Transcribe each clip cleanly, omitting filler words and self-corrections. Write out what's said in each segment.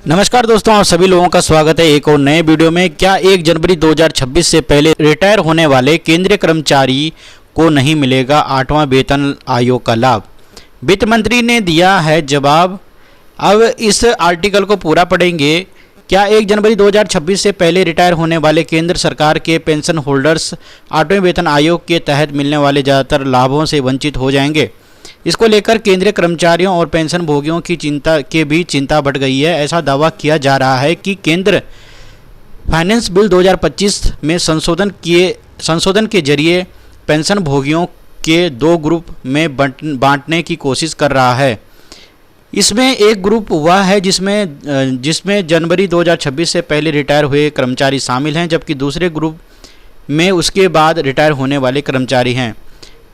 नमस्कार दोस्तों, आप सभी लोगों का स्वागत है एक और नए वीडियो में। क्या 1 जनवरी 2026 से पहले रिटायर होने वाले केंद्रीय कर्मचारी को नहीं मिलेगा 8वां वेतन आयोग का लाभ? वित्त मंत्री ने दिया है जवाब। अब इस आर्टिकल को पूरा पढ़ेंगे। क्या 1 जनवरी 2026 से पहले रिटायर होने वाले केंद्र सरकार के पेंशन होल्डर्स 8वें वेतन आयोग के तहत मिलने वाले ज़्यादातर लाभों से वंचित हो जाएंगे? इसको लेकर केंद्रीय कर्मचारियों और पेंशन भोगियों की चिंता बढ़ गई है। ऐसा दावा किया जा रहा है कि केंद्र फाइनेंस बिल 2025 में संशोधन के जरिए पेंशन भोगियों के 2 ग्रुप में बांटने की कोशिश कर रहा है। इसमें एक ग्रुप वह है जिसमें जनवरी 2026 से पहले रिटायर हुए कर्मचारी शामिल हैं, जबकि दूसरे ग्रुप में उसके बाद रिटायर होने वाले कर्मचारी हैं।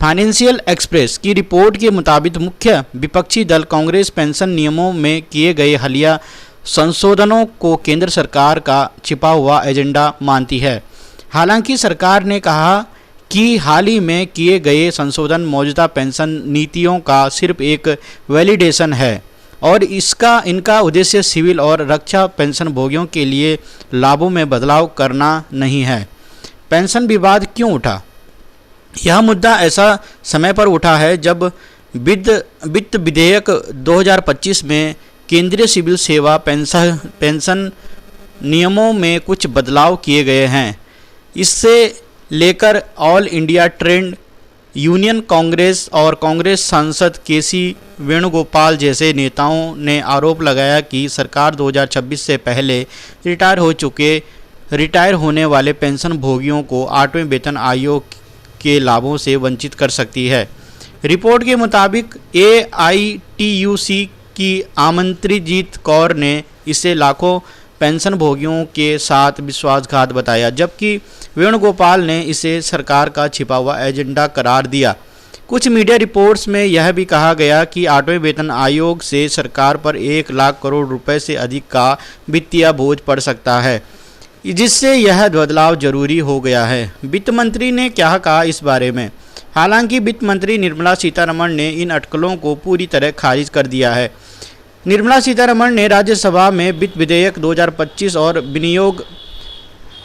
फाइनेंशियल एक्सप्रेस की रिपोर्ट के मुताबिक मुख्य विपक्षी दल कांग्रेस पेंशन नियमों में किए गए हालिया संशोधनों को केंद्र सरकार का छिपा हुआ एजेंडा मानती है। हालांकि सरकार ने कहा कि हाल ही में किए गए संशोधन मौजूदा पेंशन नीतियों का सिर्फ एक वैलिडेशन है और इनका उद्देश्य सिविल और रक्षा पेंशन भोगियों के लिए लाभों में बदलाव करना नहीं है। पेंशन विवाद क्यों उठा? यह मुद्दा ऐसा समय पर उठा है जब वित्त विधेयक 2025 में केंद्रीय सिविल सेवा पेंशन नियमों में कुछ बदलाव किए गए हैं। इससे लेकर all India trade union Congress और कांग्रेस सांसद केसी वेणुगोपाल जैसे नेताओं ने आरोप लगाया कि सरकार 2026 से पहले रिटायर होने वाले पेंशन भोगियों को 8वें वेतन आयोग के लाभों से वंचित कर सकती है। रिपोर्ट के मुताबिक AITUC की आमंत्रित कौर ने इसे लाखों पेंशन भोगियों के साथ विश्वासघात बताया, जबकि वेणुगोपाल ने इसे सरकार का छिपा हुआ एजेंडा करार दिया। कुछ मीडिया रिपोर्ट्स में यह भी कहा गया कि 8वें वेतन आयोग से सरकार पर 1 लाख करोड़ रुपए से अधिक का वित्तीय बोझ पड़ सकता है, जिससे यह बदलाव जरूरी हो गया है। वित्त मंत्री ने क्या कहा इस बारे में? हालांकि वित्त मंत्री निर्मला सीतारमण ने इन अटकलों को पूरी तरह खारिज कर दिया है। निर्मला सीतारमण ने राज्यसभा में वित्त विधेयक 2025 और विनियोग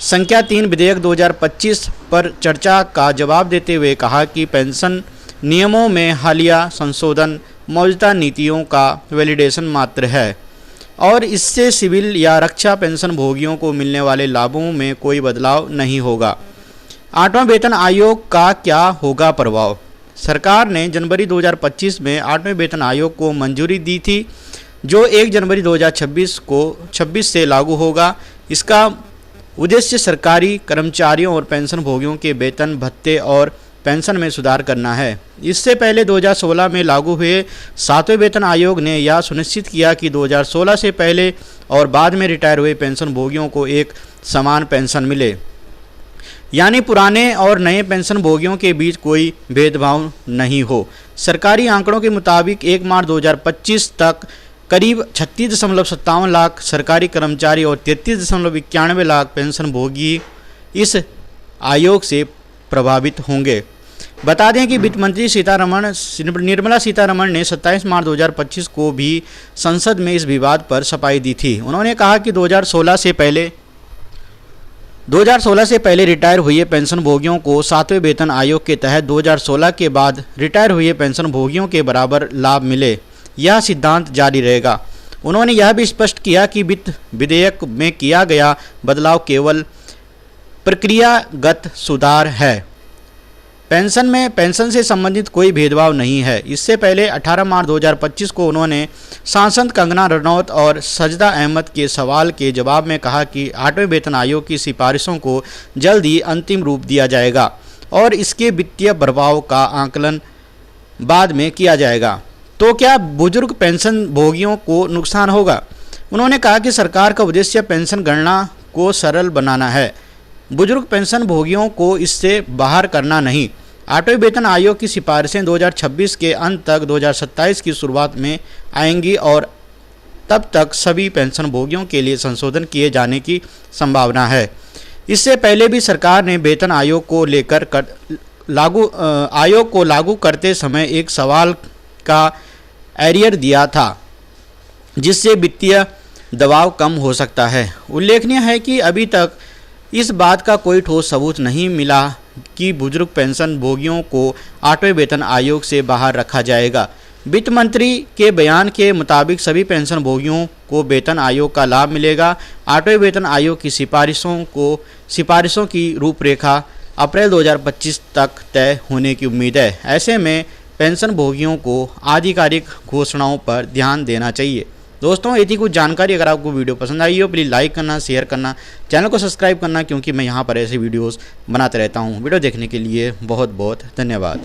संख्या 3 विधेयक 2025 पर चर्चा का जवाब देते हुए कहा कि पेंशन नियमों में हालिया संशोधन मौजूदा नीतियों का वैलिडेशन मात्र है और इससे सिविल या रक्षा पेंशन भोगियों को मिलने वाले लाभों में कोई बदलाव नहीं होगा। 8वां वेतन आयोग का क्या होगा प्रभाव? सरकार ने जनवरी 2025 में 8वें वेतन आयोग को मंजूरी दी थी, जो 1 जनवरी 2026 से लागू होगा। इसका उद्देश्य सरकारी कर्मचारियों और पेंशन भोगियों के वेतन भत्ते और पेंशन में सुधार करना है। इससे पहले 2016 में लागू हुए 7वें वेतन आयोग ने यह सुनिश्चित किया कि 2016 से पहले और बाद में रिटायर हुए पेंशन भोगियों को एक समान पेंशन मिले, यानी पुराने और नए पेंशन भोगियों के बीच कोई भेदभाव नहीं हो। सरकारी आंकड़ों के मुताबिक 1 मार्च 2025 तक करीब 36.57 लाख सरकारी कर्मचारी और 33.91 लाख पेंशन भोगी इस आयोग से प्रभावित होंगे। बता दें कि वित्त मंत्री निर्मला सीतारमण ने 27 मार्च 2025 को भी संसद में इस विवाद पर सफाई दी थी। उन्होंने कहा कि 2016 से पहले रिटायर हुए पेंशन भोगियों को 7वें वेतन आयोग के तहत 2016 के बाद रिटायर हुए पेंशन भोगियों के बराबर लाभ मिले, यह सिद्धांत जारी रहेगा। उन्होंने यह भी स्पष्ट किया कि वित्त विधेयक में किया गया बदलाव केवल प्रक्रियागत सुधार है। पेंशन से संबंधित कोई भेदभाव नहीं है। इससे पहले 18 मार्च 2025 को उन्होंने सांसद कंगना रनौत और सजदा अहमद के सवाल के जवाब में कहा कि 8वें वेतन आयोग की सिफारिशों को जल्द ही अंतिम रूप दिया जाएगा और इसके वित्तीय प्रभाव का आकलन बाद में किया जाएगा। तो क्या बुजुर्ग पेंशन भोगियों को नुकसान होगा? उन्होंने कहा कि सरकार का उद्देश्य पेंशन गणना को सरल बनाना है, बुजुर्ग पेंशन भोगियों को इससे बाहर करना नहीं। 8वें वेतन आयोग की सिफारिशें 2026 के अंत तक 2027 की शुरुआत में आएंगी और तब तक सभी पेंशन भोगियों के लिए संशोधन किए जाने की संभावना है। इससे पहले भी सरकार ने वेतन आयोग को लागू करते समय एक सवाल का एरियर दिया था, जिससे वित्तीय दबाव कम हो सकता है। उल्लेखनीय है कि अभी तक इस बात का कोई ठोस सबूत नहीं मिला कि बुजुर्ग पेंशन भोगियों को 8वें वेतन आयोग से बाहर रखा जाएगा। वित्त मंत्री के बयान के मुताबिक सभी पेंशन भोगियों को वेतन आयोग का लाभ मिलेगा। 8वें वेतन आयोग की सिफारिशों की रूपरेखा अप्रैल 2025 तक तय होने की उम्मीद है। ऐसे में पेंशन भोगियों को आधिकारिक घोषणाओं पर ध्यान देना चाहिए। दोस्तों, ये थी कुछ जानकारी। अगर आपको वीडियो पसंद आई हो प्लीज़ लाइक करना, शेयर करना, चैनल को सब्सक्राइब करना, क्योंकि मैं यहाँ पर ऐसे वीडियोस बनाते रहता हूँ। वीडियो देखने के लिए बहुत बहुत धन्यवाद।